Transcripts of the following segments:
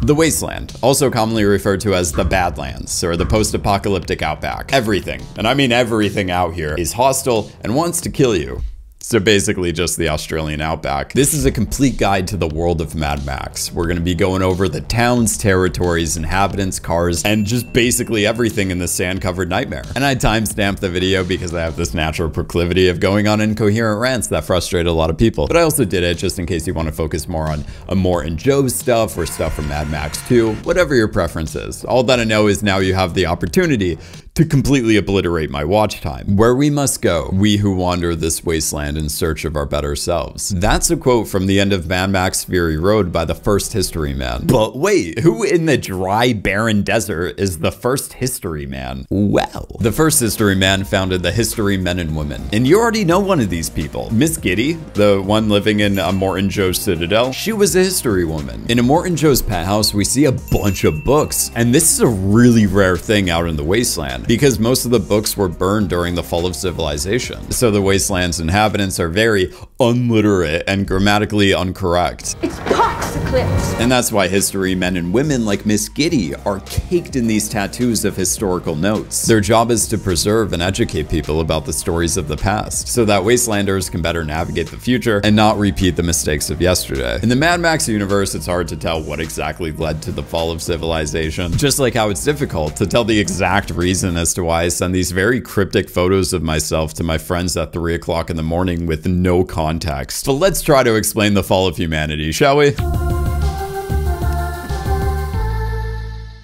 The Wasteland, also commonly referred to as the Badlands, or the post-apocalyptic outback. Everything, and I mean everything out here, is hostile and wants to kill you. So basically just the Australian outback. This is a complete guide to the world of Mad Max. We're gonna be going over the towns, territories, inhabitants, cars, and just basically everything in this sand-covered nightmare. And I timestamped the video because I have this natural proclivity of going on incoherent rants that frustrate a lot of people. But I also did it just in case you want to focus more on Immortan Joe stuff or stuff from Mad Max 2, whatever your preference is. All that I know is now you have the opportunity to completely obliterate my watch time. Where we must go, we who wander this wasteland in search of our better selves. That's a quote from the end of Mad Max Fury Road by the first history man. But wait, who in the dry, barren desert is the first history man? Well, the first history man founded the History Men and Women. And you already know one of these people. Miss Giddy, the one living in Immortan Joe's Citadel, she was a history woman. In Immortan Joe's penthouse, we see a bunch of books. And this is a really rare thing out in the wasteland, because most of the books were burned during the fall of civilization. So the wasteland's inhabitants are very unliterate and grammatically incorrect. It's pox-eclipse. And that's why history men and women like Miss Giddy are caked in these tattoos of historical notes. Their job is to preserve and educate people about the stories of the past, so that wastelanders can better navigate the future and not repeat the mistakes of yesterday. In the Mad Max universe, it's hard to tell what exactly led to the fall of civilization, just like how it's difficult to tell the exact reason as to why I send these very cryptic photos of myself to my friends at 3 o'clock in the morning with no context. But let's try to explain the fall of humanity, shall we?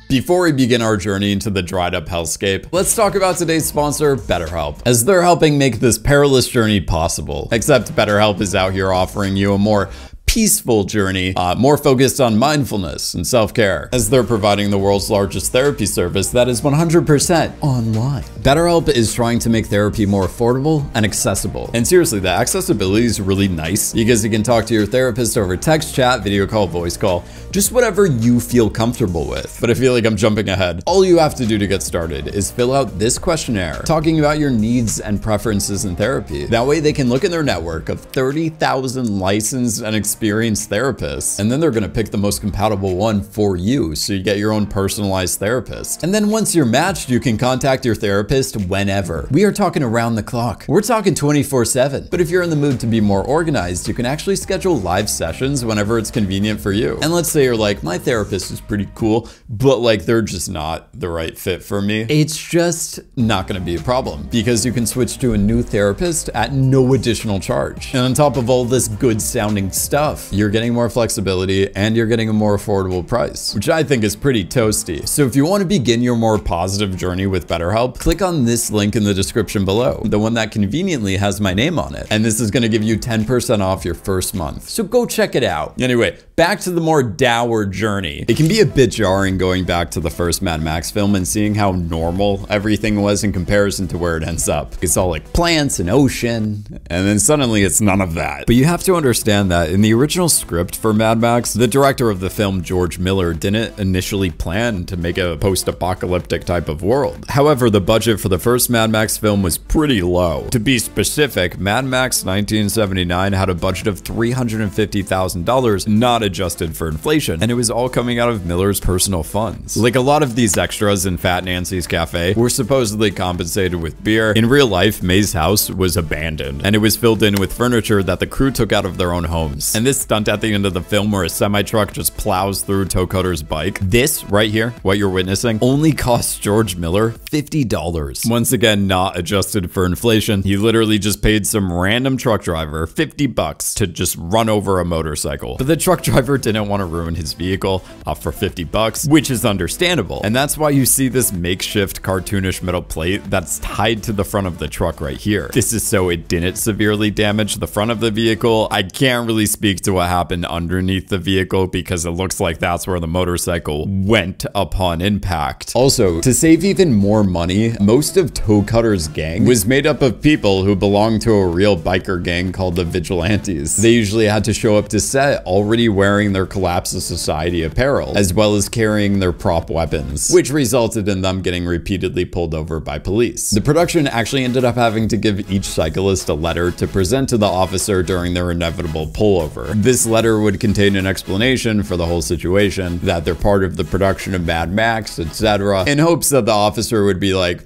Before we begin our journey into the dried up hellscape, let's talk about today's sponsor, BetterHelp, as they're helping make this perilous journey possible. Except BetterHelp is out here offering you a more peaceful journey, more focused on mindfulness and self-care, as they're providing the world's largest therapy service that is 100% online. BetterHelp is trying to make therapy more affordable and accessible. And seriously, the accessibility is really nice because you can talk to your therapist over text, chat, video call, voice call, just whatever you feel comfortable with. But I feel like I'm jumping ahead. All you have to do to get started is fill out this questionnaire talking about your needs and preferences in therapy. That way they can look in their network of 30,000 licensed and experienced therapists, and then they're gonna pick the most compatible one for you, so you get your own personalized therapist. And then once you're matched, you can contact your therapist whenever. We are talking around the clock. We're talking 24/7. But if you're in the mood to be more organized, you can actually schedule live sessions whenever it's convenient for you. And let's say you're like, my therapist is pretty cool, but like they're just not the right fit for me. It's just not gonna be a problem, because you can switch to a new therapist at no additional charge. And on top of all this good sounding stuff, you're getting more flexibility and you're getting a more affordable price, which I think is pretty toasty. So if you want to begin your more positive journey with BetterHelp, click on this link in the description below, the one that conveniently has my name on it. And this is going to give you 10% off your first month. So go check it out. Anyway, back to the more dour journey. It can be a bit jarring going back to the first Mad Max film and seeing how normal everything was in comparison to where it ends up. It's all like plants and ocean, and then suddenly it's none of that. But you have to understand that in the original script for Mad Max, the director of the film, George Miller, didn't initially plan to make a post-apocalyptic type of world. However, the budget for the first Mad Max film was pretty low. To be specific, Mad Max 1979 had a budget of $350,000, not adjusted for inflation, and it was all coming out of Miller's personal funds. Like a lot of these extras in Fat Nancy's Cafe were supposedly compensated with beer. In real life, May's house was abandoned, and it was filled in with furniture that the crew took out of their own homes. And this stunt at the end of the film where a semi-truck just plows through Toe Cutter's bike, this right here, what you're witnessing, only cost George Miller $50. Once again, not adjusted for inflation. He literally just paid some random truck driver $50 to just run over a motorcycle. But the truck driver didn't want to ruin his vehicle for $50, which is understandable. And that's why you see this makeshift cartoonish metal plate that's tied to the front of the truck right here. This is so it didn't severely damage the front of the vehicle. I can't really speak to what happened underneath the vehicle because it looks like that's where the motorcycle went upon impact. Also, to save even more money, most of Toe Cutter's gang was made up of people who belonged to a real biker gang called the Vigilantes. They usually had to show up to set already wearing their Collapse of Society apparel, as well as carrying their prop weapons, which resulted in them getting repeatedly pulled over by police. The production actually ended up having to give each cyclist a letter to present to the officer during their inevitable pullover. whatever. This letter would contain an explanation for the whole situation, that they're part of the production of Mad Max, etc., in hopes that the officer would be like,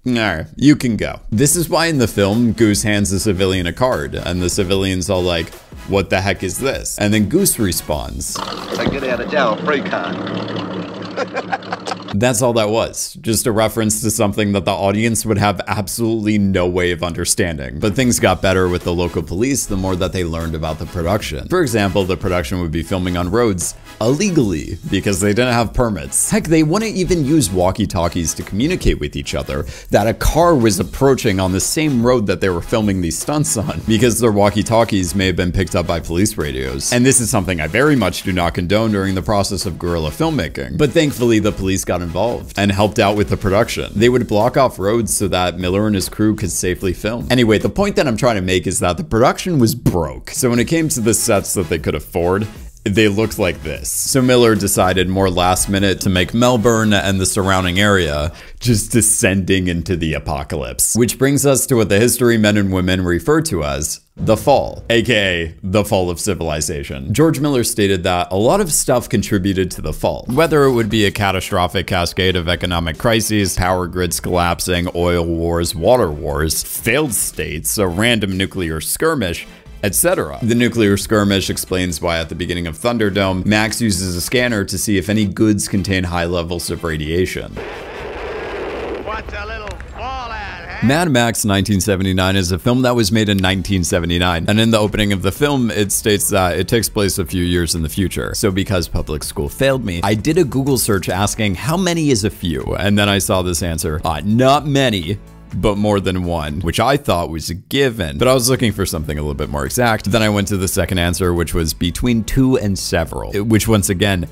"Alright, you can go." This is why in the film, Goose hands the civilian a card, and the civilian's all like, "What the heck is this?" And then Goose responds, "I get out of jail free card." That's all that was. Just a reference to something that the audience would have absolutely no way of understanding. But things got better with the local police the more that they learned about the production. For example, the production would be filming on roads illegally because they didn't have permits. Heck, they wouldn't even use walkie-talkies to communicate with each other, that a car was approaching on the same road that they were filming these stunts on, because their walkie-talkies may have been picked up by police radios. And this is something I very much do not condone during the process of guerrilla filmmaking. But thankfully, the police got involved and helped out with the production. They would block off roads so that Miller and his crew could safely film. Anyway, the point that I'm trying to make is that the production was broke. So when it came to the sets that they could afford, they looked like this. So Miller decided more last minute to make Melbourne and the surrounding area just descending into the apocalypse. Which brings us to what the history men and women refer to as the fall, aka the fall of civilization. George Miller stated that a lot of stuff contributed to the fall, whether it would be a catastrophic cascade of economic crises, power grids collapsing, oil wars, water wars, failed states, a random nuclear skirmish, etc. The nuclear skirmish explains why at the beginning of Thunderdome, Max uses a scanner to see if any goods contain high levels of radiation. What's a little fallout, huh? Mad Max 1979 is a film that was made in 1979, and in the opening of the film, it states that it takes place a few years in the future. So because public school failed me, I did a Google search asking how many is a few, and then I saw this answer, not many, but more than one, which I thought was a given, but I was looking for something a little bit more exact. Then I went to the second answer, which was between 2 and several, which once again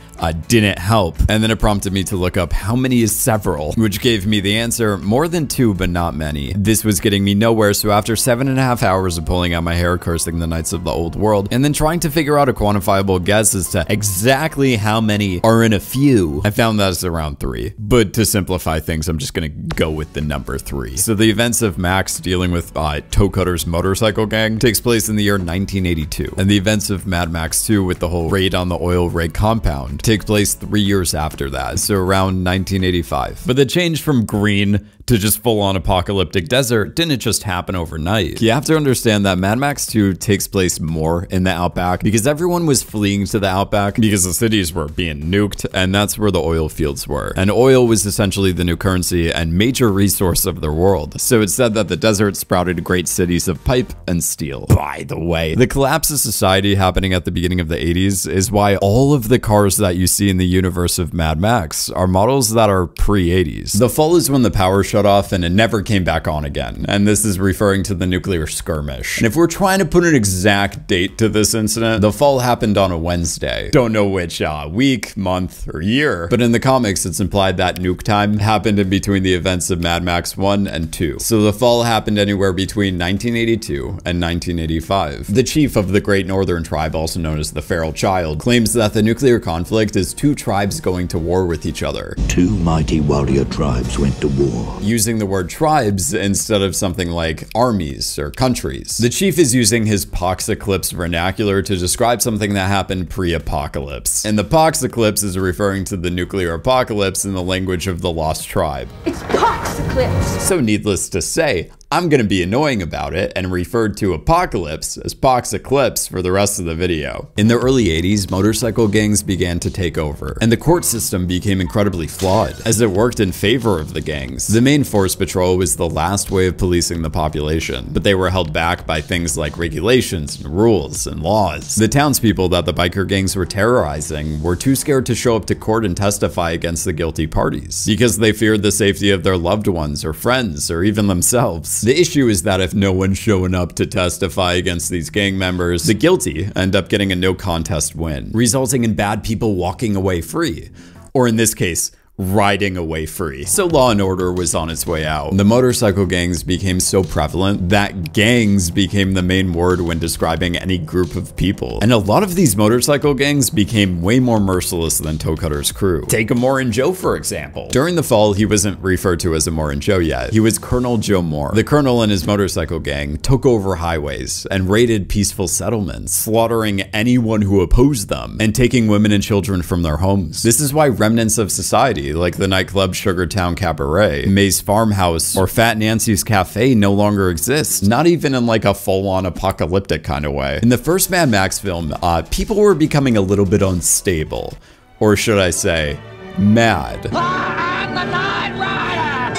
didn't help. And then it prompted me to look up how many is several, which gave me the answer more than 2, but not many. This was getting me nowhere, so after 7.5 hours of pulling out my hair, cursing the Knights of the Old World, and then trying to figure out a quantifiable guess as to exactly how many are in a few, I found that it's around 3. But to simplify things, I'm just gonna go with the number 3. So the events of Max dealing with Toe Cutter's motorcycle gang takes place in the year 1982. And the events of Mad Max 2 with the whole raid on the oil rig compound take place 3 years after that, so around 1985. But the change from green to just full-on apocalyptic desert didn't just happen overnight. You have to understand that Mad Max 2 takes place more in the Outback because everyone was fleeing to the Outback because the cities were being nuked, and that's where the oil fields were. And oil was essentially the new currency and major resource of their world. So it's said that the desert sprouted great cities of pipe and steel. By the way, the collapse of society happening at the beginning of the 80s is why all of the cars that you see in the universe of Mad Max are models that are pre-80s. The fall is when the power shut off and it never came back on again. And this is referring to the nuclear skirmish. And if we're trying to put an exact date to this incident, the fall happened on a Wednesday. Don't know which week, month, or year, but in the comics, it's implied that nuke time happened in between the events of Mad Max 1 and 2. So the fall happened anywhere between 1982 and 1985. The chief of the Great Northern Tribe, also known as the Feral Child, claims that the nuclear conflict is 2 tribes going to war with each other. 2 mighty warrior tribes went to war. Using the word tribes instead of something like armies or countries. The chief is using his pox-eclipse vernacular to describe something that happened pre-apocalypse. And the pox-eclipse is referring to the nuclear apocalypse in the language of the Lost Tribe. It's pox-eclipse. So needless to say, I'm going to be annoying about it and referred to apocalypse as pox-eclipse for the rest of the video. In the early 80s, motorcycle gangs began to take over, and the court system became incredibly flawed, as it worked in favor of the gangs. The main force patrol was the last way of policing the population, but they were held back by things like regulations and rules and laws. The townspeople that the biker gangs were terrorizing were too scared to show up to court and testify against the guilty parties, because they feared the safety of their loved ones or friends or even themselves. The issue is that if no one's showing up to testify against these gang members, the guilty end up getting a no contest win, resulting in bad people walking away free. Or in this case, riding away free. So law and order was on its way out. The motorcycle gangs became so prevalent that gangs became the main word when describing any group of people. And a lot of these motorcycle gangs became way more merciless than Toe Cutter's crew. Take Immortan Joe, for example. During the fall, he wasn't referred to as Immortan Joe yet. He was Colonel Joe Moore. The colonel and his motorcycle gang took over highways and raided peaceful settlements, slaughtering anyone who opposed them and taking women and children from their homes. This is why remnants of society, like the nightclub Sugartown Cabaret, May's Farmhouse, or Fat Nancy's Cafe no longer exist, not even in like a full-on apocalyptic kind of way. In the first Mad Max film, people were becoming a little bit unstable, or should I say, mad. I'm the Night Rider!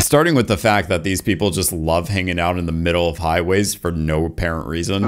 Starting with the fact that these people just love hanging out in the middle of highways for no apparent reason.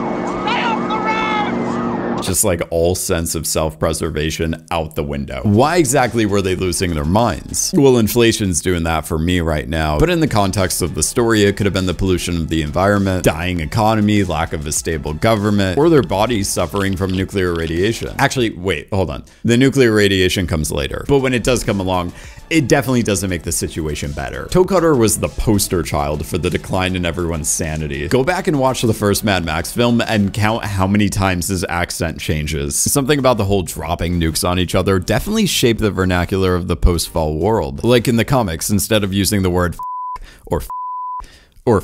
Just like all sense of self-preservation out the window. Why exactly were they losing their minds? Well, inflation's doing that for me right now, but in the context of the story, it could have been the pollution of the environment, dying economy, lack of a stable government, or their bodies suffering from nuclear radiation. Actually, wait, hold on. The nuclear radiation comes later, but when it does come along, it definitely doesn't make the situation better. Toe Cutter was the poster child for the decline in everyone's sanity. Go back and watch the first Mad Max film and count how many times his accent changes. Something about the whole dropping nukes on each other definitely shaped the vernacular of the post-fall world. Like in the comics, instead of using the word or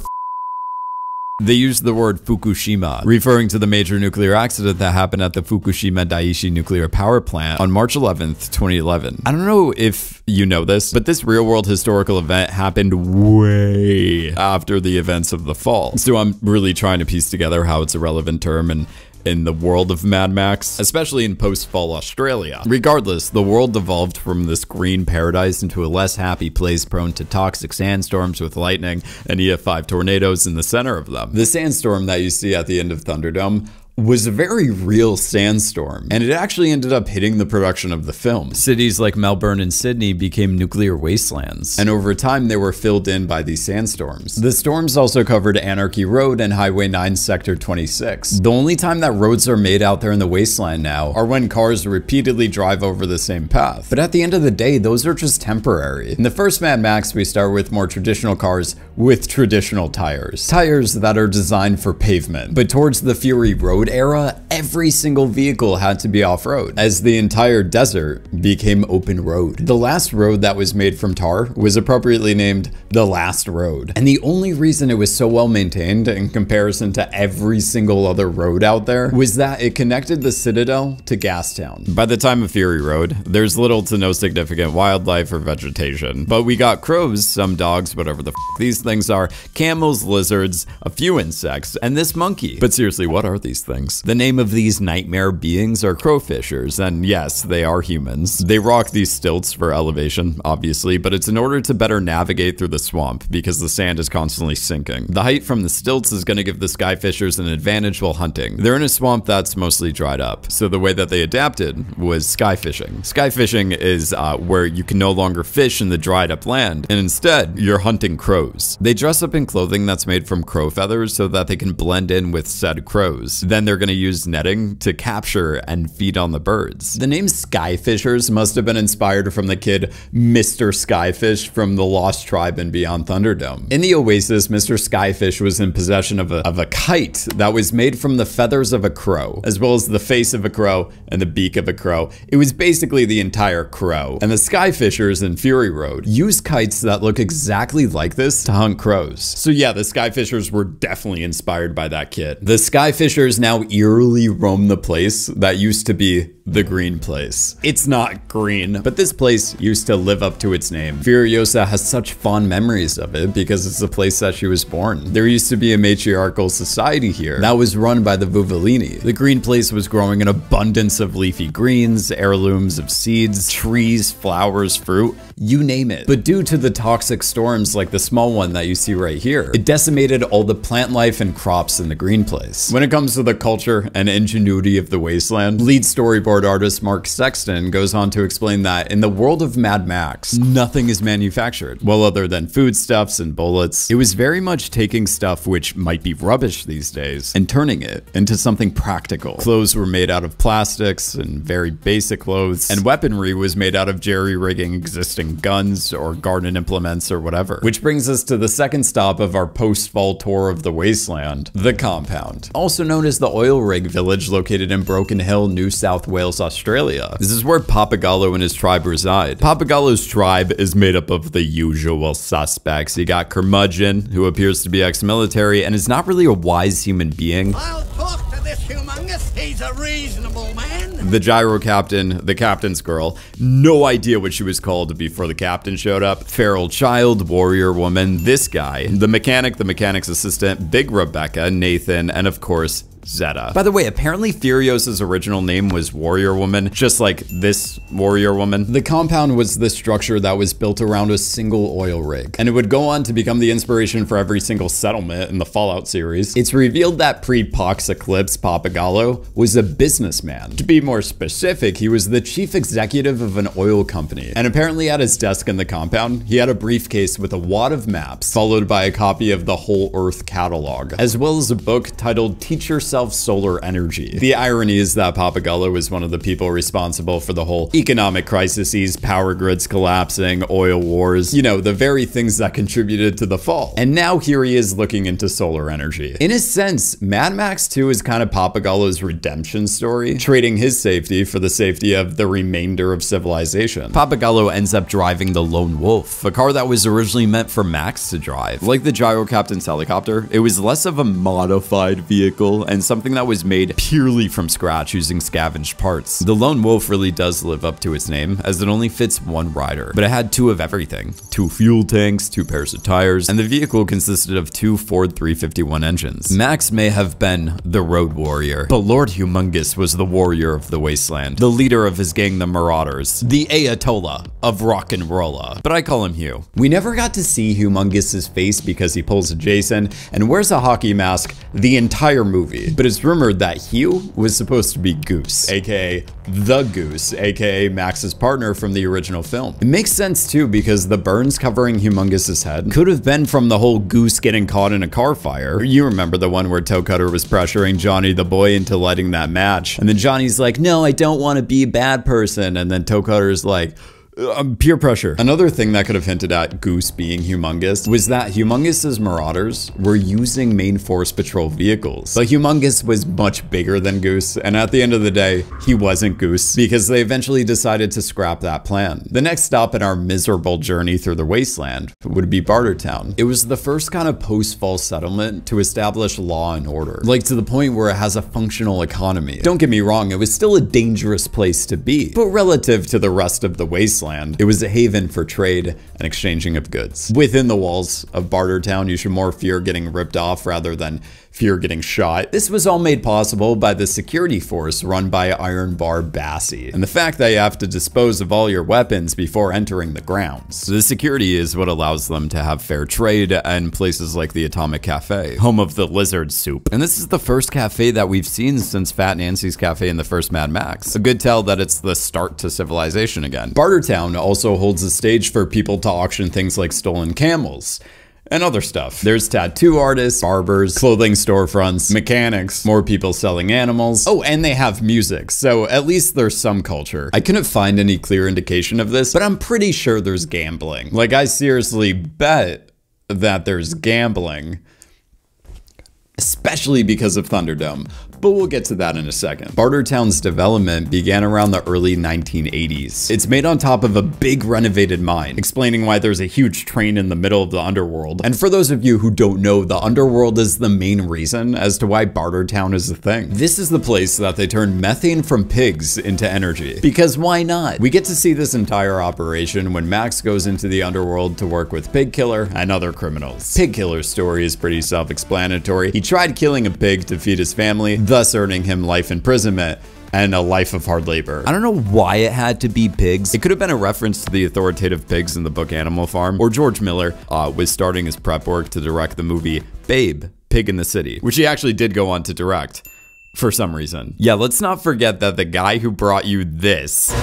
they used the word Fukushima, referring to the major nuclear accident that happened at the Fukushima Daiichi nuclear power plant on March 11th, 2011. I don't know if you know this, but this real-world historical event happened way after the events of the fall. So I'm really trying to piece together how it's a relevant term and in the world of Mad Max, especially in post-fall Australia. Regardless, the world evolved from this green paradise into a less happy place prone to toxic sandstorms with lightning and EF5 tornadoes in the center of them. The sandstorm that you see at the end of Thunderdome was a very real sandstorm, and it actually ended up hitting the production of the film. Cities like Melbourne and Sydney became nuclear wastelands, and over time they were filled in by these sandstorms. The storms also covered Anarchy Road and Highway 9 Sector 26. The only time that roads are made out there in the wasteland now are when cars repeatedly drive over the same path. But at the end of the day, those are just temporary. In the first Mad Max, we start with more traditional cars with traditional tires. Tires that are designed for pavement. But towards the Fury Road era, every single vehicle had to be off-road, as the entire desert became open road. The last road that was made from tar was appropriately named the Last Road. And the only reason it was so well maintained in comparison to every single other road out there was that it connected the Citadel to Gastown. By the time of Fury Road, there's little to no significant wildlife or vegetation, but we got crows, some dogs, whatever the f these things are, camels, lizards, a few insects, and this monkey. But seriously, what are these things? The name of these nightmare beings are crowfishers, and yes, they are humans. They rock these stilts for elevation, obviously, but it's in order to better navigate through the swamp because the sand is constantly sinking. The height from the stilts is going to give the skyfishers an advantage while hunting. They're in a swamp that's mostly dried up, so the way that they adapted was skyfishing. Skyfishing is where you can no longer fish in the dried up land, and instead, you're hunting crows. They dress up in clothing that's made from crow feathers so that they can blend in with said crows. Then they're going to use netting to capture and feed on the birds. The name Skyfishers must have been inspired from the kid Mr. Skyfish from the Lost Tribe and Beyond Thunderdome. In the Oasis, Mr. Skyfish was in possession of a kite that was made from the feathers of a crow, as well as the face of a crow and the beak of a crow. It was basically the entire crow. And the Skyfishers in Fury Road use kites that look exactly like this to hunt crows. So yeah, the Skyfishers were definitely inspired by that kit. The Skyfishers now eerily roam the place that used to be the green place. It's not green, but this place used to live up to its name. Furiosa has such fond memories of it because it's the place that she was born. There used to be a matriarchal society here that was run by the Vuvolini. The green place was growing an abundance of leafy greens, heirlooms of seeds, trees, flowers, fruit, you name it. But due to the toxic storms like the small one that you see right here, it decimated all the plant life and crops in the green place. When it comes to the culture and ingenuity of the wasteland, lead storyboard art artist Mark Sexton goes on to explain that in the world of Mad Max, nothing is manufactured. Well, other than foodstuffs and bullets, it was very much taking stuff which might be rubbish these days and turning it into something practical. Clothes were made out of plastics and very basic clothes, and weaponry was made out of jerry-rigging existing guns or garden implements or whatever. Which brings us to the second stop of our post-fall tour of the Wasteland, the Compound. Also known as the oil rig village located in Broken Hill, New South Wales, Australia. This is where Pappagallo and his tribe reside. Pappagallo's tribe is made up of the usual suspects. You got Curmudgeon, who appears to be ex-military and is not really a wise human being. I'll talk to this humongous. He's a reasonable man. The gyro captain, the captain's girl, no idea what she was called before the captain showed up. Feral child, warrior woman, this guy, the mechanic, the mechanic's assistant, Big Rebecca, Nathan, and of course, Zeta. By the way, apparently Furiosa's original name was Warrior Woman, just like this Warrior Woman. The compound was the structure that was built around a single oil rig, and it would go on to become the inspiration for every single settlement in the Fallout series. It's revealed that pre-pox-eclipse Pappagallo was a businessman. To be more specific, he was the chief executive of an oil company, and apparently at his desk in the compound, he had a briefcase with a wad of maps, followed by a copy of the Whole Earth catalog, as well as a book titled Teach Yourself Solar Energy. The irony is that Pappagallo was one of the people responsible for the whole economic crises, power grids collapsing, oil wars, you know, the very things that contributed to the fall. And now here he is looking into solar energy. In a sense, Mad Max 2 is kind of Pappagallo's redemption story, trading his safety for the safety of the remainder of civilization. Pappagallo ends up driving the Lone Wolf, a car that was originally meant for Max to drive. Like the gyro captain's helicopter, it was less of a modified vehicle and something that was made purely from scratch using scavenged parts. The Lone Wolf really does live up to its name, as it only fits one rider, but it had two of everything. 2 fuel tanks, 2 pairs of tires, and the vehicle consisted of 2 Ford 351 engines. Max may have been the road warrior, but Lord Humongous was the warrior of the Wasteland, the leader of his gang, the Marauders, the Ayatollah of rock and rolla, but I call him Hugh. We never got to see Humongous's face because he pulls a Jason and wears a hockey mask the entire movie. But it's rumored that Hugh was supposed to be Goose, aka the Goose, aka Max's partner from the original film. It makes sense too because the burns covering Humongous's head could have been from the whole Goose getting caught in a car fire. You remember the one where Toe Cutter was pressuring Johnny the boy into lighting that match, and then Johnny's like, no, I don't want to be a bad person, and then Toe Cutter's like, peer pressure. Another thing that could have hinted at Goose being Humongous was that Humongous's Marauders were using main force patrol vehicles. But Humongous was much bigger than Goose, and at the end of the day, he wasn't Goose because they eventually decided to scrap that plan. The next stop in our miserable journey through the Wasteland would be Bartertown. It was the first kind of post-fall settlement to establish law and order, like to the point where it has a functional economy. Don't get me wrong, it was still a dangerous place to be, but relative to the rest of the Wasteland, it was a haven for trade and exchanging of goods. Within the walls of Bartertown, you should more fear getting ripped off rather than fear getting shot. This was all made possible by the security force run by Iron Bar Bassi, and the fact that you have to dispose of all your weapons before entering the grounds. The security is what allows them to have fair trade in places like the Atomic Cafe, home of the lizard soup. And this is the first cafe that we've seen since Fat Nancy's Cafe in the first Mad Max. A good tell that it's the start to civilization again. Bartertown also holds a stage for people to auction things like stolen camels and other stuff. There's tattoo artists, barbers, clothing storefronts, mechanics, more people selling animals. Oh, and they have music, so at least there's some culture. I couldn't find any clear indication of this, but I'm pretty sure there's gambling. Like, I seriously bet that there's gambling, especially because of Thunderdome. But we'll get to that in a second. Bartertown's development began around the early 1980s. It's made on top of a big renovated mine, explaining why there's a huge train in the middle of the Underworld. And for those of you who don't know, the Underworld is the main reason as to why Bartertown is a thing. This is the place that they turned methane from pigs into energy. Because why not? We get to see this entire operation when Max goes into the Underworld to work with Pig Killer and other criminals. Pig Killer's story is pretty self-explanatory. He tried killing a pig to feed his family, thus earning him life imprisonment and a life of hard labor. I don't know why it had to be pigs. It could have been a reference to the authoritative pigs in the book Animal Farm, or George Miller was starting his prep work to direct the movie Babe, Pig in the City, which he actually did go on to direct. for some reason. Yeah, let's not forget that the guy who brought you this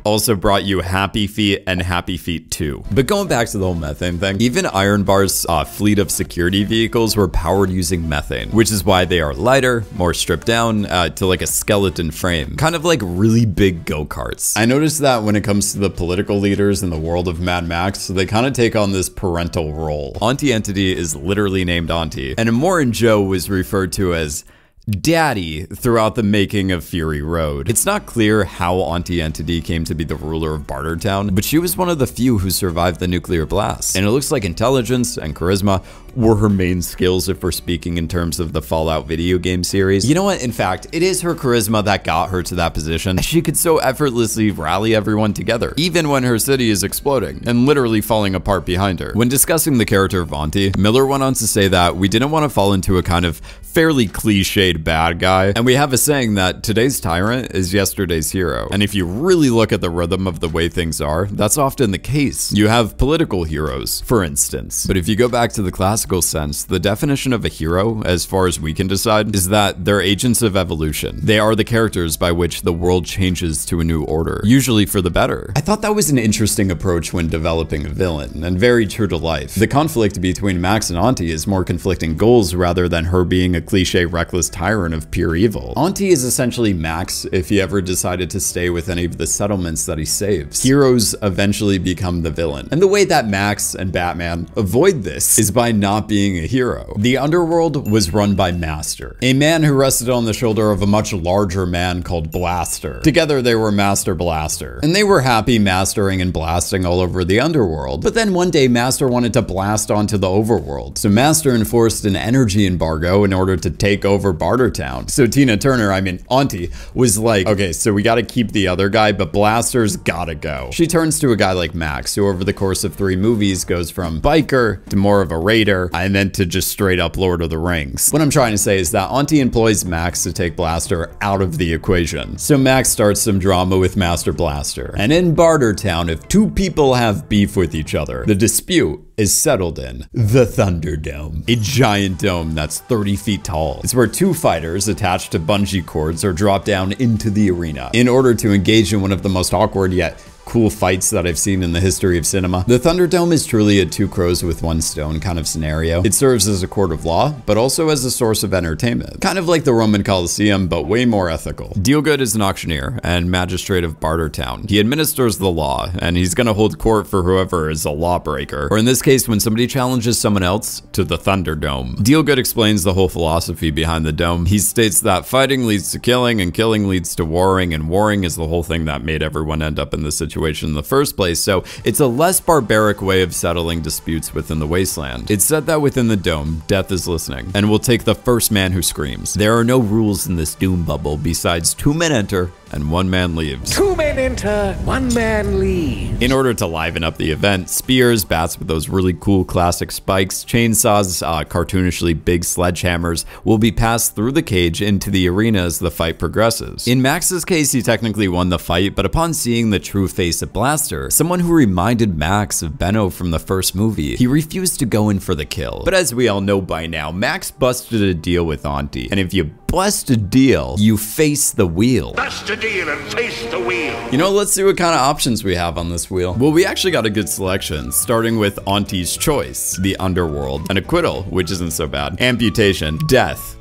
also brought you Happy Feet and Happy Feet 2. But going back to the whole methane thing, even Iron Bar's fleet of security vehicles were powered using methane, which is why they are lighter, more stripped down to like a skeleton frame, kind of like really big go-karts. I noticed that when it comes to the political leaders in the world of Mad Max, they kind of take on this parental role. Aunty Entity is literally named Aunty, and Immortan Joe was referred to as Daddy throughout the making of Fury Road. It's not clear how Aunty Entity came to be the ruler of Bartertown, but she was one of the few who survived the nuclear blast. And it looks like intelligence and charisma were her main skills if we're speaking in terms of the Fallout video game series. You know what? In fact, it is her charisma that got her to that position. She could so effortlessly rally everyone together, even when her city is exploding and literally falling apart behind her. When discussing the character of Aunty, Miller went on to say that we didn't want to fall into a kind of fairly cliched bad guy, and we have a saying that today's tyrant is yesterday's hero. And if you really look at the rhythm of the way things are, that's often the case. You have political heroes, for instance. But if you go back to the classical sense, the definition of a hero, as far as we can decide, is that they're agents of evolution. They are the characters by which the world changes to a new order, usually for the better. I thought that was an interesting approach when developing a villain, and very true to life. The conflict between Max and Aunty is more conflicting goals rather than her being a cliche reckless tyrant of pure evil. Aunty is essentially Max if he ever decided to stay with any of the settlements that he saves. Heroes eventually become the villain. And the way that Max and Batman avoid this is by not being a hero. The Underworld was run by Master, a man who rested on the shoulder of a much larger man called Blaster. Together they were Master Blaster, and they were happy mastering and blasting all over the Underworld. But then one day Master wanted to blast onto the Overworld, so Master enforced an energy embargo in order to take over Bartertown. So Tina Turner, I mean Aunty, was like, okay, so we gotta keep the other guy, but Blaster's gotta go. She turns to a guy like Max, who over the course of 3 movies goes from biker to more of a raider, and then to just straight up Lord of the Rings. What I'm trying to say is that Aunty employs Max to take Blaster out of the equation. So Max starts some drama with Master Blaster. And in Bartertown, if 2 people have beef with each other, the dispute is settled in the Thunderdome, a giant dome that's 30 feet tall. It's where 2 fighters attached to bungee cords are dropped down into the arena in order to engage in one of the most awkward yet cool fights that I've seen in the history of cinema. The Thunderdome is truly a 2 crows with 1 stone kind of scenario. It serves as a court of law, but also as a source of entertainment. Kind of like the Roman Colosseum, but way more ethical. Dealgood is an auctioneer and magistrate of Bartertown. He administers the law, and he's gonna hold court for whoever is a lawbreaker, or in this case, when somebody challenges someone else to the Thunderdome. Dealgood explains the whole philosophy behind the dome. He states that fighting leads to killing, and killing leads to warring, and warring is the whole thing that made everyone end up in this situation in the first place, so it's a less barbaric way of settling disputes within the wasteland. It's said that within the dome, death is listening, and will take the first man who screams. There are no rules in this doom bubble besides 2 men enter and 1 man leaves. 2 men enter, 1 man leaves. In order to liven up the event, spears, bats with those really cool classic spikes, chainsaws, cartoonishly big sledgehammers will be passed through the cage into the arena as the fight progresses. In Max's case, he technically won the fight, but upon seeing the true face of Blaster, someone who reminded Max of Benno from the first movie, he refused to go in for the kill. But as we all know by now, Max busted a deal with Aunty, and if you bust a deal, you face the wheel. Bust a deal and face the wheel. You know, let's see what kind of options we have on this wheel. Well, we actually got a good selection, starting with Auntie's choice, the Underworld, an acquittal, which isn't so bad, amputation, death,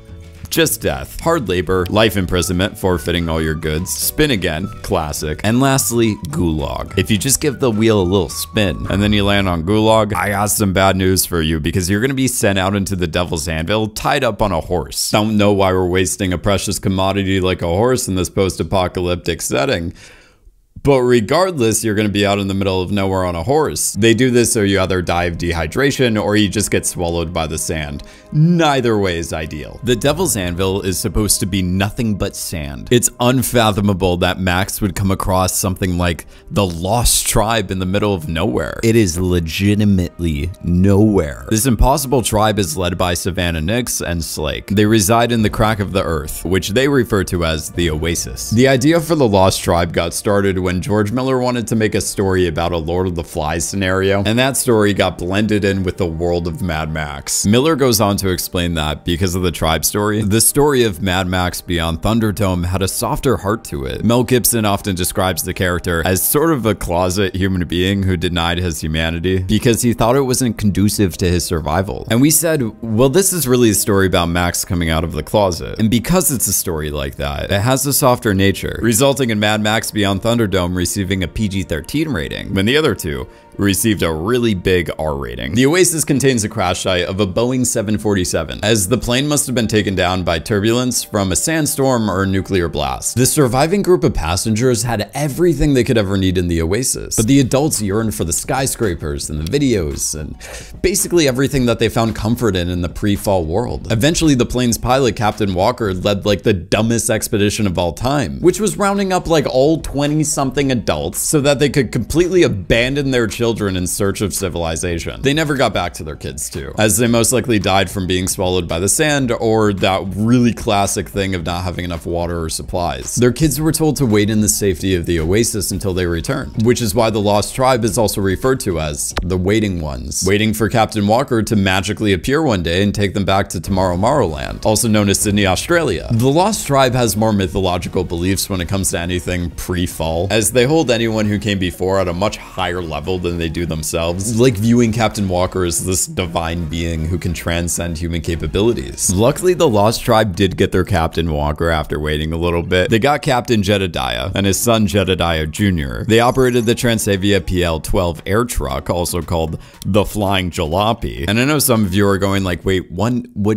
just death, hard labor, life imprisonment, forfeiting all your goods, spin again, classic, and lastly, gulag. If you just give the wheel a little spin and then you land on gulag, I got some bad news for you because you're gonna be sent out into the devil's anvil tied up on a horse. Don't know why we're wasting a precious commodity like a horse in this post-apocalyptic setting. But regardless, you're going to be out in the middle of nowhere on a horse. They do this so you either die of dehydration or you just get swallowed by the sand. Neither way is ideal. The Devil's Anvil is supposed to be nothing but sand. It's unfathomable that Max would come across something like the Lost Tribe in the middle of nowhere. It is legitimately nowhere. This impossible tribe is led by Savannah Nix and Slake. They reside in the crack of the earth, which they refer to as the Oasis. The idea for the Lost Tribe got started when when George Miller wanted to make a story about a Lord of the Flies scenario, and that story got blended in with the world of Mad Max. Miller goes on to explain that because of the tribe story, the story of Mad Max Beyond Thunderdome had a softer heart to it. Mel Gibson often describes the character as sort of a closet human being who denied his humanity because he thought it wasn't conducive to his survival. And we said, well, this is really a story about Max coming out of the closet. And because it's a story like that, it has a softer nature, resulting in Mad Max Beyond Thunderdome receiving a PG-13 rating, when the other two received a really big R rating. The Oasis contains a crash site of a Boeing 747, as the plane must have been taken down by turbulence from a sandstorm or a nuclear blast. The surviving group of passengers had everything they could ever need in the Oasis, but the adults yearned for the skyscrapers and the videos and basically everything that they found comfort in the pre-fall world. Eventually, the plane's pilot, Captain Walker, led like the dumbest expedition of all time, which was rounding up like all 20-something adults so that they could completely abandon their children in search of civilization. They never got back to their kids too, as they most likely died from being swallowed by the sand or that really classic thing of not having enough water or supplies. Their kids were told to wait in the safety of the Oasis until they returned, which is why the Lost Tribe is also referred to as the Waiting Ones, waiting for Captain Walker to magically appear one day and take them back to Tomorrow-Morrow Land, also known as Sydney, Australia. The Lost Tribe has more mythological beliefs when it comes to anything pre-fall, as they hold anyone who came before at a much higher level than they do themselves, like viewing Captain Walker as this divine being who can transcend human capabilities. Luckily, the Lost Tribe did get their Captain Walker after waiting a little bit. They got Captain Jedediah and his son Jedediah Jr. They operated the Transavia PL-12 air truck, also called the Flying Jalopy. And I know some of you are going like, wait,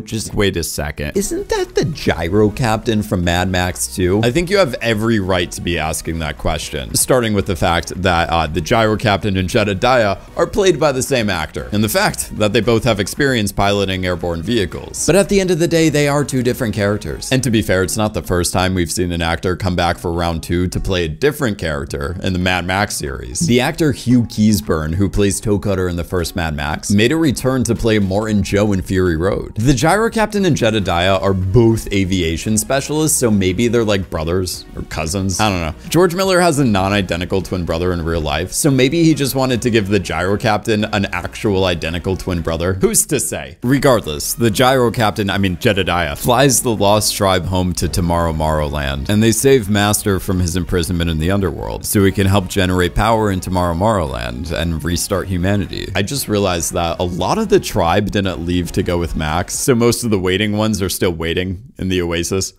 just wait a second. Isn't that the gyro captain from Mad Max 2? I think you have every right to be asking that question, starting with the fact that the gyro captain and Jedediah are played by the same actor, and the fact that they both have experience piloting airborne vehicles. But at the end of the day, they are two different characters. And to be fair, it's not the first time we've seen an actor come back for round 2 to play a different character in the Mad Max series. The actor Hugh Keaysburn, who plays Toe Cutter in the first Mad Max, made a return to play Immortan Joe in Fury Road. The gyro captain and Jedediah are both aviation specialists, so maybe they're like brothers or cousins. I don't know. George Miller has a non-identical twin brother in real life, so maybe he just wanted to give the gyro captain an actual identical twin brother. Who's to say? Regardless, the gyro captain, I mean Jedediah, flies the Lost Tribe home to Tomorrow-Morrow Land, and they save Master from his imprisonment in the Underworld, so he can help generate power in Tomorrow-Morrow Land and restart humanity. I just realized that a lot of the tribe didn't leave to go with Max, so most of the waiting ones are still waiting in the Oasis.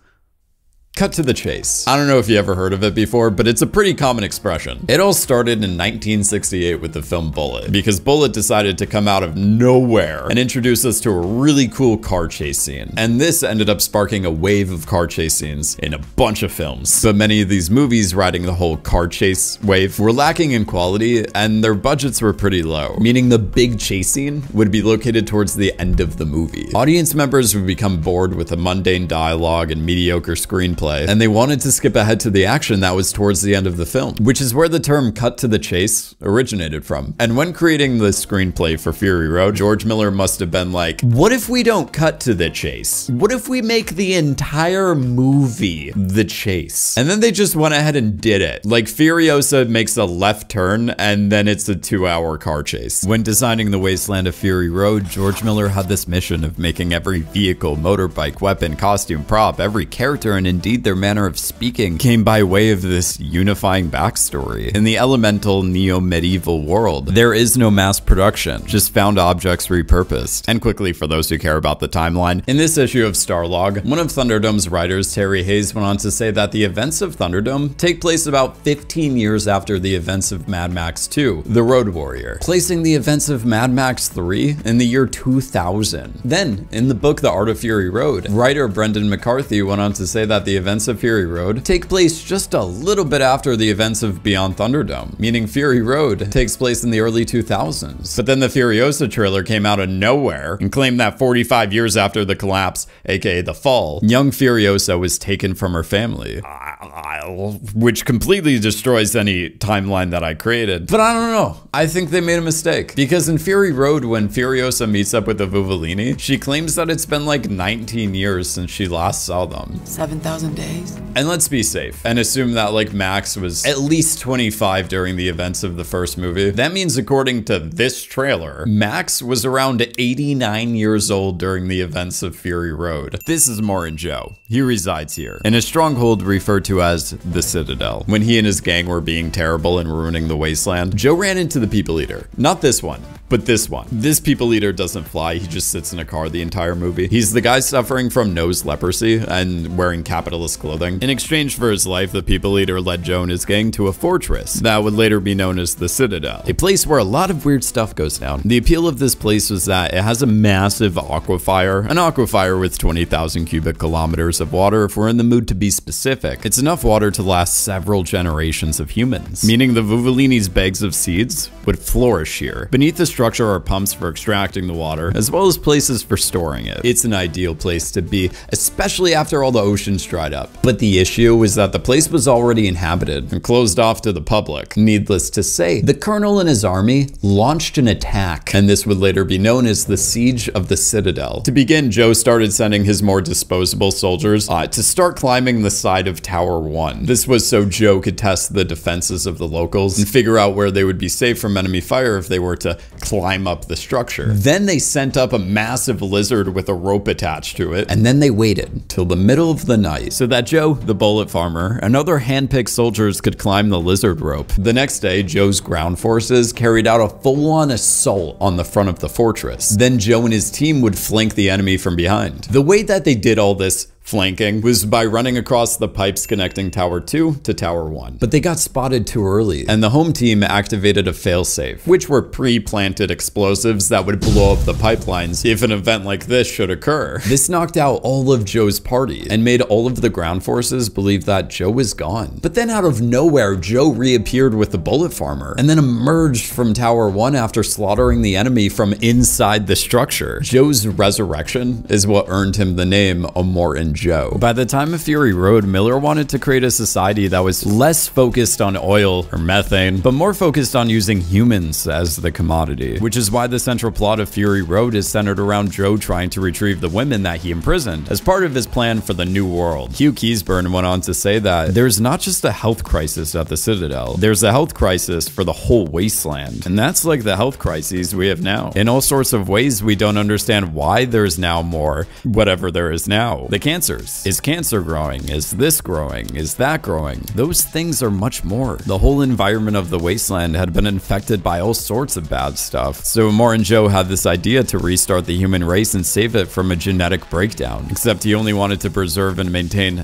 Cut to the chase. I don't know if you ever heard of it before, but it's a pretty common expression. It all started in 1968 with the film Bullitt, because Bullitt decided to come out of nowhere and introduce us to a really cool car chase scene. And this ended up sparking a wave of car chase scenes in a bunch of films. But many of these movies riding the whole car chase wave were lacking in quality, and their budgets were pretty low, meaning the big chase scene would be located towards the end of the movie. Audience members would become bored with the mundane dialogue and mediocre screenplay, and they wanted to skip ahead to the action that was towards the end of the film, which is where the term cut to the chase originated from. And when creating the screenplay for Fury Road, George Miller must have been like, what if we don't cut to the chase? What if we make the entire movie the chase? And then they just went ahead and did it. Like Furiosa makes a left turn and then it's a 2-hour car chase. When designing the wasteland of Fury Road, George Miller had this mission of making every vehicle, motorbike, weapon, costume, prop, every character, and indeed their manner of speaking came by way of this unifying backstory. In the elemental neo-medieval world, there is no mass production, just found objects repurposed. And quickly, for those who care about the timeline, in this issue of Starlog, one of Thunderdome's writers, Terry Hayes, went on to say that the events of Thunderdome take place about 15 years after the events of Mad Max 2, The Road Warrior, placing the events of Mad Max 3 in the year 2000. Then, in the book The Art of Fury Road, writer Brendan McCarthy went on to say that the events of Fury Road take place just a little bit after the events of Beyond Thunderdome, meaning Fury Road takes place in the early 2000s. But then the Furiosa trailer came out of nowhere and claimed that 45 years after the collapse, aka the fall, young Furiosa was taken from her family, which completely destroys any timeline that I created. But I don't know. I think they made a mistake, because in Fury Road, when Furiosa meets up with the Vuvellini, she claims that it's been like 19 years since she last saw them. 7,000 days. And let's be safe and assume that like Max was at least 25 during the events of the first movie. That means according to this trailer, Max was around 89 years old during the events of Fury Road. This is Immortan Joe. He resides here in a stronghold referred to as the Citadel. When he and his gang were being terrible and ruining the wasteland, Joe ran into the People Eater. Not this one, but this one. This People Eater doesn't fly, he just sits in a car the entire movie. He's the guy suffering from nose leprosy and wearing capitalist clothing. In exchange for his life, the People Eater led Joe and his gang to a fortress that would later be known as the Citadel, a place where a lot of weird stuff goes down. The appeal of this place was that it has a massive aquifer, an aquifer with 20,000 cubic kilometers of water if we're in the mood to be specific. It's enough water to last several generations of humans, meaning the Vuvolini's bags of seeds would flourish here. Beneath the structure are pumps for extracting the water, as well as places for storing it. It's an ideal place to be, especially after all the oceans dried up. But the issue is that the place was already inhabited and closed off to the public. Needless to say, the colonel and his army launched an attack, and this would later be known as the Siege of the Citadel. To begin, Joe started sending his more disposable soldiers to start climbing the side of Tower 1. This was so Joe could test the defenses of the locals and figure out where they would be safe from enemy fire if they were to climb up the structure. Then they sent up a massive lizard with a rope attached to it, and then they waited till the middle of the night so that Joe, the bullet farmer, and other hand-picked soldiers could climb the lizard rope. The next day, Joe's ground forces carried out a full-on assault on the front of the fortress. Then Joe and his team would flank the enemy from behind. The way that they did all this flanking was by running across the pipes connecting Tower 2 to Tower 1. But they got spotted too early, and the home team activated a failsafe, which were pre-planted explosives that would blow up the pipelines if an event like this should occur. This knocked out all of Joe's party and made all of the ground forces believe that Joe was gone. But then out of nowhere, Joe reappeared with the bullet farmer and then emerged from Tower 1 after slaughtering the enemy from inside the structure. Joe's resurrection is what earned him the name Immortan Joe. By the time of Fury Road, Miller wanted to create a society that was less focused on oil or methane, but more focused on using humans as the commodity, which is why the central plot of Fury Road is centered around Joe trying to retrieve the women that he imprisoned as part of his plan for the New World. Hugh Keaysburn went on to say that there's not just a health crisis at the Citadel, there's a health crisis for the whole wasteland, and that's like the health crises we have now. In all sorts of ways, we don't understand why there's now more whatever there is now. The cancers. Is cancer growing? Is this growing? Is that growing? Those things are much more. The whole environment of the wasteland had been infected by all sorts of bad stuff. So Immortan Joe had this idea to restart the human race and save it from a genetic breakdown. Except he only wanted to preserve and maintain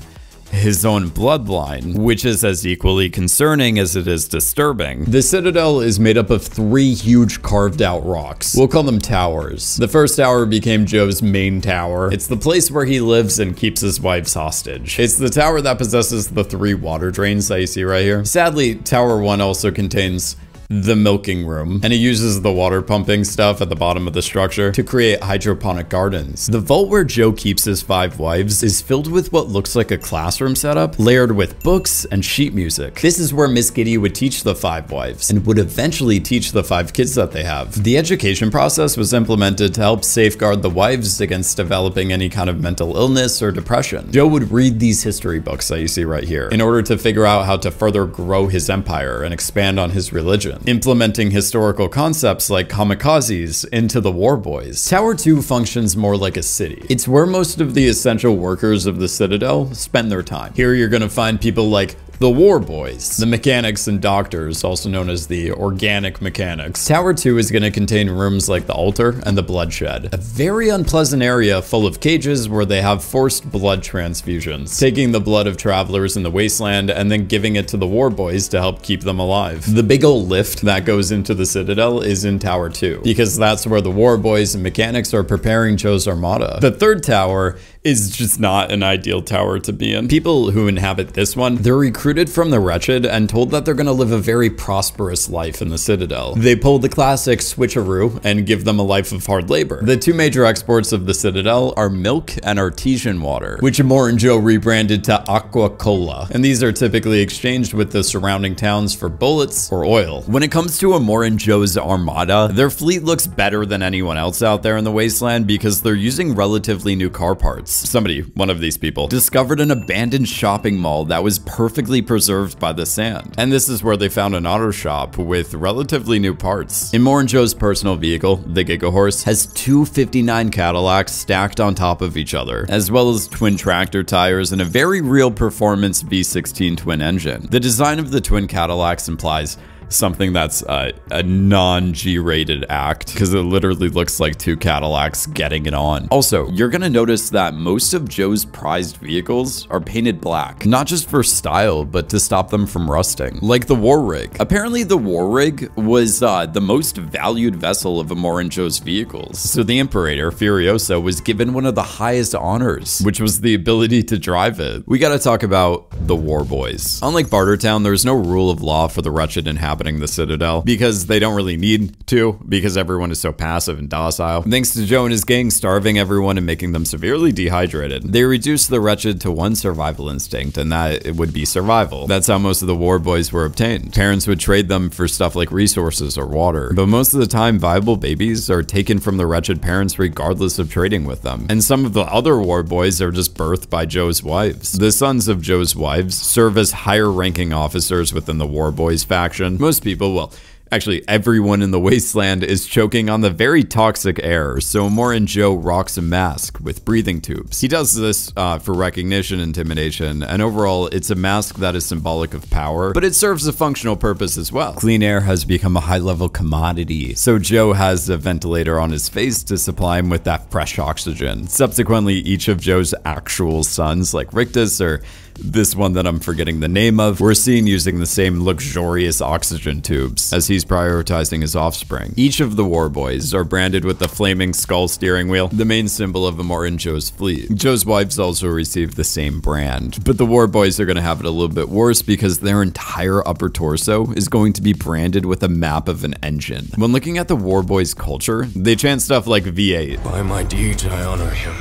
his own bloodline, which is as equally concerning as it is disturbing. The Citadel is made up of 3 huge carved out rocks. We'll call them towers. The first tower became Joe's main tower. It's the place where he lives and keeps his wives hostage. It's the tower that possesses the 3 water drains that you see right here. Sadly, Tower 1 also contains the milking room, and it uses the water pumping stuff at the bottom of the structure to create hydroponic gardens. The vault where Joe keeps his 5 wives is filled with what looks like a classroom setup, layered with books and sheet music. This is where Miss Giddy would teach the 5 wives, and would eventually teach the 5 kids that they have. The education process was implemented to help safeguard the wives against developing any kind of mental illness or depression. Joe would read these history books that you see right here in order to figure out how to further grow his empire and expand on his religion, implementing historical concepts like kamikazes into the war boys. Tower 2 functions more like a city. It's where most of the essential workers of the Citadel spend their time. Here you're gonna find people like the war boys, the mechanics and doctors, also known as the organic mechanics. Tower 2 is going to contain rooms like the altar and the bloodshed, a very unpleasant area full of cages where they have forced blood transfusions, taking the blood of travelers in the wasteland and then giving it to the war boys to help keep them alive. The big old lift that goes into the Citadel is in Tower 2, because that's where the war boys and mechanics are preparing Joe's armada. The third tower is just not an ideal tower to be in. People who inhabit this one, they're recruited recruited from the wretched and told that they're gonna live a very prosperous life in the Citadel. They pull the classic switcheroo and give them a life of hard labor. The two major exports of the Citadel are milk and artesian water, which Immortan Joe rebranded to Aqua Cola, and these are typically exchanged with the surrounding towns for bullets or oil. When it comes to Immortan Joe's armada, their fleet looks better than anyone else out there in the Wasteland because they're using relatively new car parts. One of these people, discovered an abandoned shopping mall that was perfectly preserved by the sand. And this is where they found an auto shop with relatively new parts. Immortan Joe's personal vehicle, the Giga Horse, has two 59 Cadillacs stacked on top of each other, as well as twin tractor tires and a very real performance V16 twin engine. The design of the twin Cadillacs implies something that's a non-G-rated act because it literally looks like two Cadillacs getting it on. Also, you're gonna notice that most of Joe's prized vehicles are painted black, not just for style, but to stop them from rusting, like the War Rig. Apparently, the War Rig was the most valued vessel of Immortan Joe's vehicles, so the Imperator, Furiosa, was given one of the highest honors, which was the ability to drive it. We gotta talk about the War Boys. Unlike Bartertown, there's no rule of law for the wretched inhabitants the Citadel because they don't really need to, because everyone is so passive and docile. Thanks to Joe and his gang starving everyone and making them severely dehydrated, they reduced the wretched to one survival instinct, and that it would be survival. That's how most of the War Boys were obtained. Parents would trade them for stuff like resources or water, but most of the time viable babies are taken from the wretched parents regardless of trading with them. And some of the other War Boys are just birthed by Joe's wives. The sons of Joe's wives serve as higher ranking officers within the War Boys faction. Most people, well, actually, everyone in the Wasteland is choking on the very toxic air, so Immortan Joe rocks a mask with breathing tubes. He does this for recognition, intimidation, and overall, it's a mask that is symbolic of power, but it serves a functional purpose as well. Clean air has become a high-level commodity, so Joe has a ventilator on his face to supply him with that fresh oxygen. Subsequently, each of Joe's actual sons, like Rictus or this one that I'm forgetting the name of, we're seen using the same luxurious oxygen tubes as he's prioritizing his offspring. Each of the War Boys are branded with the flaming skull steering wheel, the main symbol of Immortan Joe's fleet. Joe's wives also receive the same brand, but the War Boys are going to have it a little bit worse because their entire upper torso is going to be branded with a map of an engine. When looking at the War Boys culture, they chant stuff like V8. By my deeds I honor him.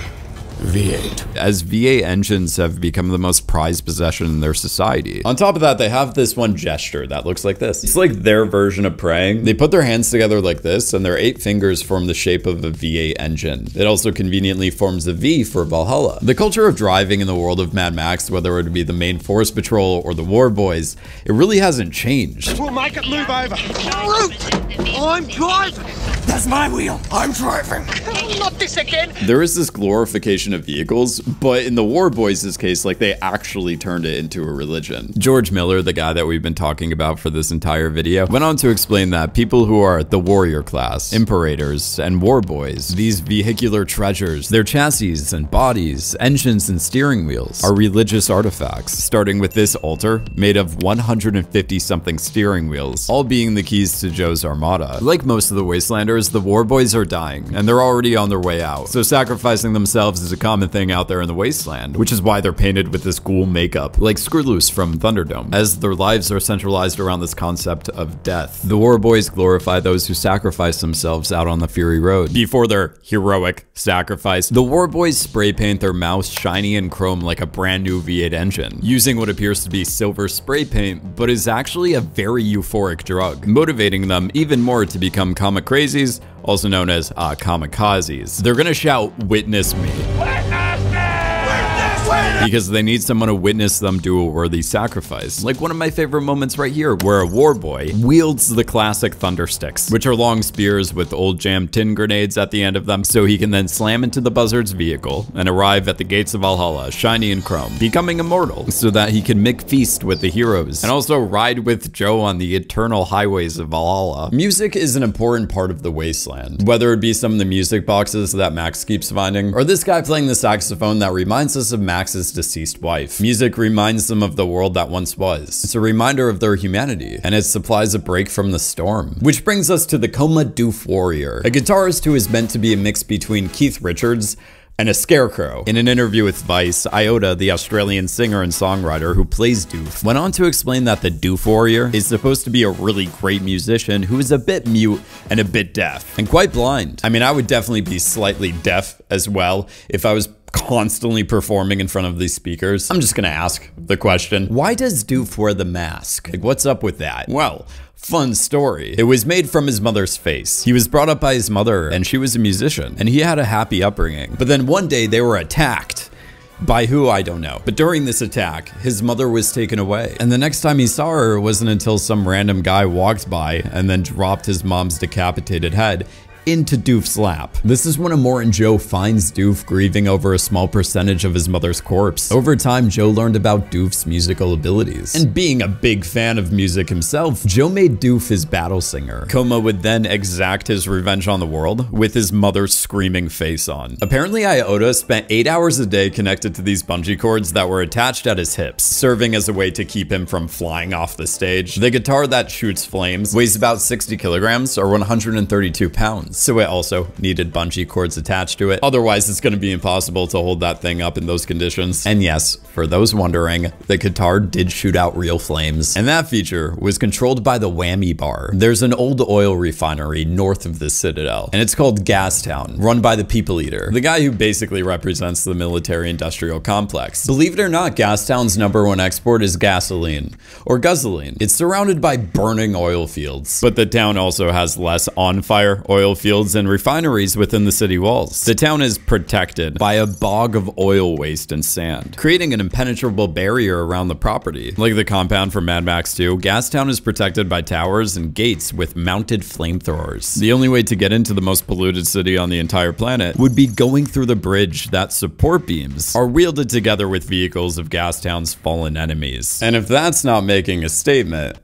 V8. As V8 engines have become the most prized possession in their society. On top of that, they have this one gesture that looks like this. It's like their version of praying. They put their hands together like this, and their 8 fingers form the shape of a V8 engine. It also conveniently forms a V for Valhalla. The culture of driving in the world of Mad Max, whether it be the main force patrol or the War Boys, it really hasn't changed. We'll make it move over. Root! I'm driving! That's my wheel. I'm driving. Not this again! There is this glorification of vehicles, but in the War Boys' case, like, they actually turned it into a religion. George Miller, the guy that we've been talking about for this entire video, went on to explain that people who are the warrior class, Imperators, and War Boys, these vehicular treasures, their chassis and bodies, engines and steering wheels, are religious artifacts, starting with this altar made of 150 something steering wheels, all being the keys to Joe's armada. Like most of the Wastelanders, the War Boys are dying, and they're already on their way out, so sacrificing themselves is a common thing out there in the Wasteland, which is why they're painted with this cool makeup, like Screwloose from Thunderdome, as their lives are centralized around this concept of death. The War Boys glorify those who sacrifice themselves out on the Fury Road. Before their heroic sacrifice, the War Boys spray paint their mouths shiny and chrome like a brand new V8 engine, using what appears to be silver spray paint, but is actually a very euphoric drug, motivating them even more to become comic crazies, also known as kamikazes. They're gonna shout, "Witness me." Because they need someone to witness them do a worthy sacrifice. Like one of my favorite moments right here, where a War Boy wields the classic thunder sticks, which are long spears with old jammed tin grenades at the end of them, so he can then slam into the Buzzards vehicle and arrive at the gates of Valhalla, shiny and chrome, becoming immortal, so that he can make feast with the heroes, and also ride with Joe on the eternal highways of Valhalla. Music is an important part of the Wasteland, whether it be some of the music boxes that Max keeps finding, or this guy playing the saxophone that reminds us of Max's deceased wife. Music reminds them of the world that once was. It's a reminder of their humanity, and it supplies a break from the storm. Which brings us to the Coma-Doof Warrior, a guitarist who is meant to be a mix between Keith Richards and a scarecrow. In an interview with Vice, Iota, the Australian singer and songwriter who plays Doof, went on to explain that the Doof Warrior is supposed to be a really great musician who is a bit mute and a bit deaf, and quite blind. I mean, I would definitely be slightly deaf as well if I was constantly performing in front of these speakers. I'm just gonna ask the question, why does Doof wear the mask? Like, what's up with that? Well, fun story. It was made from his mother's face. He was brought up by his mother and she was a musician and he had a happy upbringing. But then one day they were attacked. By who, I don't know. But during this attack, his mother was taken away. And the next time he saw her wasn't until some random guy walked by and then dropped his mom's decapitated head into Doof's lap. This is when Immortan Joe finds Doof grieving over a small percentage of his mother's corpse. Over time, Joe learned about Doof's musical abilities. And being a big fan of music himself, Joe made Doof his battle singer. Coma would then exact his revenge on the world with his mother's screaming face on. Apparently, Iota spent 8 hours a day connected to these bungee cords that were attached at his hips, serving as a way to keep him from flying off the stage. The guitar that shoots flames weighs about 60 kilograms or 132 pounds. So it also needed bungee cords attached to it. Otherwise, it's going to be impossible to hold that thing up in those conditions. And yes, for those wondering, the guitar did shoot out real flames. And that feature was controlled by the whammy bar. There's an old oil refinery north of the Citadel, and it's called Gastown, run by the People Eater, the guy who basically represents the military-industrial complex. Believe it or not, Gastown's #1 export is gasoline, or guzzling. It's surrounded by burning oil fields. But the town also has less on-fire oil fields and refineries within the city walls. The town is protected by a bog of oil waste and sand, creating an impenetrable barrier around the property. Like the compound from Mad Max 2, Gastown is protected by towers and gates with mounted flamethrowers. The only way to get into the most polluted city on the entire planet would be going through the bridge that support beams are wielded together with vehicles of Gastown's fallen enemies. And if that's not making a statement,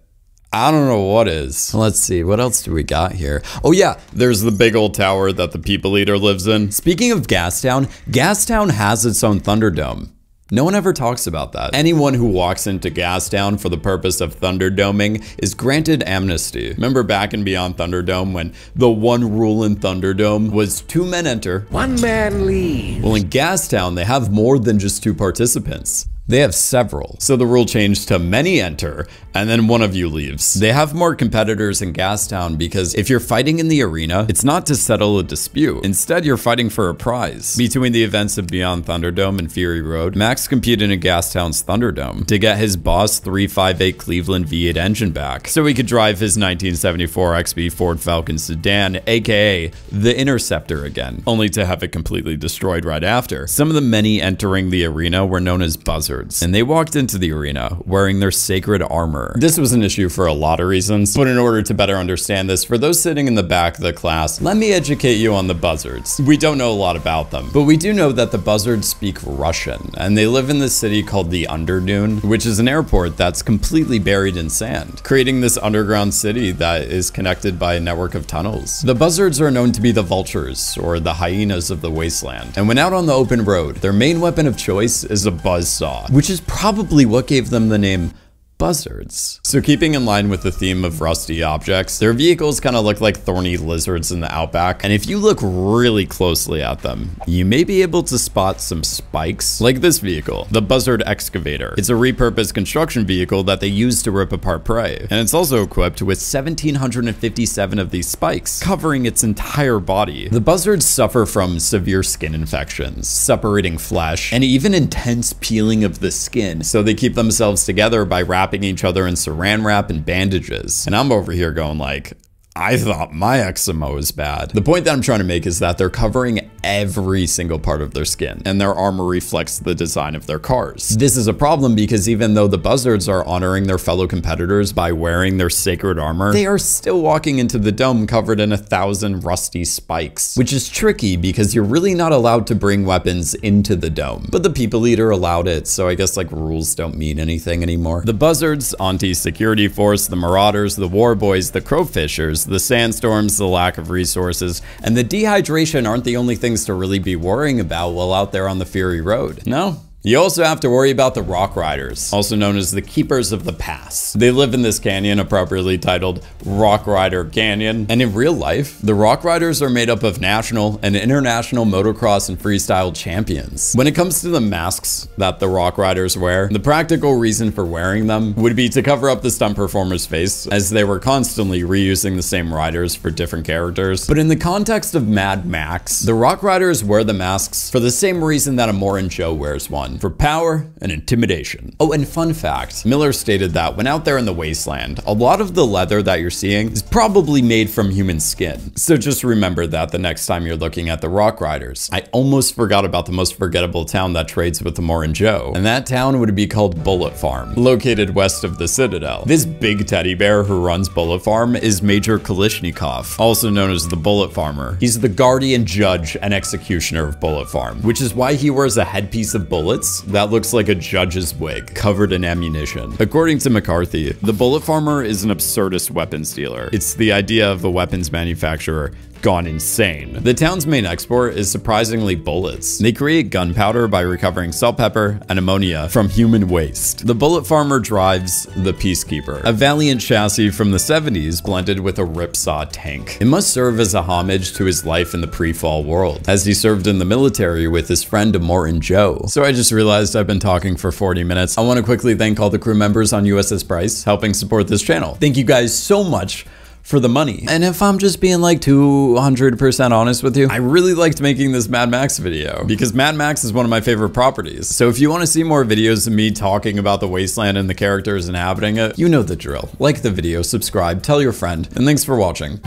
I don't know what is. Let's see, what else do we got here? Oh yeah, there's the big old tower that the People Eater lives in. Speaking of Gastown, Gastown has its own Thunderdome. No one ever talks about that. Anyone who walks into Gastown for the purpose of Thunderdoming is granted amnesty. Remember back in Beyond Thunderdome when the one rule in Thunderdome was 2 men enter, 1 man leave. Well, in Gastown, they have more than just 2 participants. They have several. So the rule changed to many enter, and then one of you leaves. They have more competitors in Gastown because if you're fighting in the arena, it's not to settle a dispute. Instead, you're fighting for a prize. Between the events of Beyond Thunderdome and Fury Road, Max competed in Gastown's Thunderdome to get his Boss 358 Cleveland V8 engine back, so he could drive his 1974 XB Ford Falcon sedan, aka the Interceptor again, only to have it completely destroyed right after. Some of the many entering the arena were known as Buzzards, and they walked into the arena wearing their sacred armor. This was an issue for a lot of reasons, but in order to better understand this, for those sitting in the back of the class, let me educate you on the Buzzards. We don't know a lot about them, but we do know that the Buzzards speak Russian, and they live in this city called the Underdune, which is an airport that's completely buried in sand, creating this underground city that is connected by a network of tunnels. The Buzzards are known to be the vultures, or the hyenas of the wasteland, and when out on the open road, their main weapon of choice is a buzzsaw, which is probably what gave them the name Buzzards. So keeping in line with the theme of rusty objects, their vehicles kind of look like thorny lizards in the outback, and if you look really closely at them, you may be able to spot some spikes, like this vehicle, the Buzzard Excavator. It's a repurposed construction vehicle that they use to rip apart prey, and it's also equipped with 1,757 of these spikes, covering its entire body. The Buzzards suffer from severe skin infections, separating flesh, and even intense peeling of the skin, so they keep themselves together by wrapping each other in saran wrap and bandages. And I'm over here going like, I thought my eczema was bad. The point that I'm trying to make is that they're covering every single part of their skin, and their armor reflects the design of their cars. This is a problem because even though the Buzzards are honoring their fellow competitors by wearing their sacred armor, they are still walking into the dome covered in 1,000 rusty spikes, which is tricky because you're really not allowed to bring weapons into the dome. But the People Eater allowed it, so I guess like rules don't mean anything anymore. The Buzzards, Aunty security force, the Marauders, the War Boys, the Crowfishers, the sandstorms, the lack of resources, and the dehydration aren't the only things to really be worrying about while out there on the Fury Road. No, You also have to worry about the Rock Riders, also known as the Keepers of the Past. They live in this canyon appropriately titled Rock Rider Canyon, and in real life, the Rock Riders are made up of national and international motocross and freestyle champions. When it comes to the masks that the Rock Riders wear, the practical reason for wearing them would be to cover up the stunt performer's face, as they were constantly reusing the same riders for different characters. But in the context of Mad Max, the Rock Riders wear the masks for the same reason that Immortan Joe wears one, for power and intimidation. Oh, and fun fact, Miller stated that when out there in the wasteland, a lot of the leather that you're seeing is probably made from human skin. So just remember that the next time you're looking at the Rock Riders. I almost forgot about the most forgettable town that trades with Immortan Joe, and that town would be called Bullet Farm, located west of the Citadel. This big teddy bear who runs Bullet Farm is Major Kalishnikov, also known as the Bullet Farmer. He's the guardian judge and executioner of Bullet Farm, which is why he wears a headpiece of bullets that looks like a judge's wig, covered in ammunition. According to McCarthy, the Bullet Farmer is an absurdist weapons dealer. It's the idea of a weapons manufacturer gone insane. The town's main export is surprisingly bullets. They create gunpowder by recovering salt pepper and ammonia from human waste. The Bullet Farmer drives the Peacekeeper, a Valiant chassis from the 70s blended with a ripsaw tank. It must serve as a homage to his life in the pre-fall world, as he served in the military with his friend Immortan Joe. So I just realized I've been talking for 40 minutes. I want to quickly thank all the crew members on USS Bryce helping support this channel. Thank you guys so much for the money. And if I'm just being like 200% honest with you, I really liked making this Mad Max video because Mad Max is one of my favorite properties. So if you want to see more videos of me talking about the wasteland and the characters inhabiting it, you know the drill. Like the video, subscribe, tell your friend, and thanks for watching.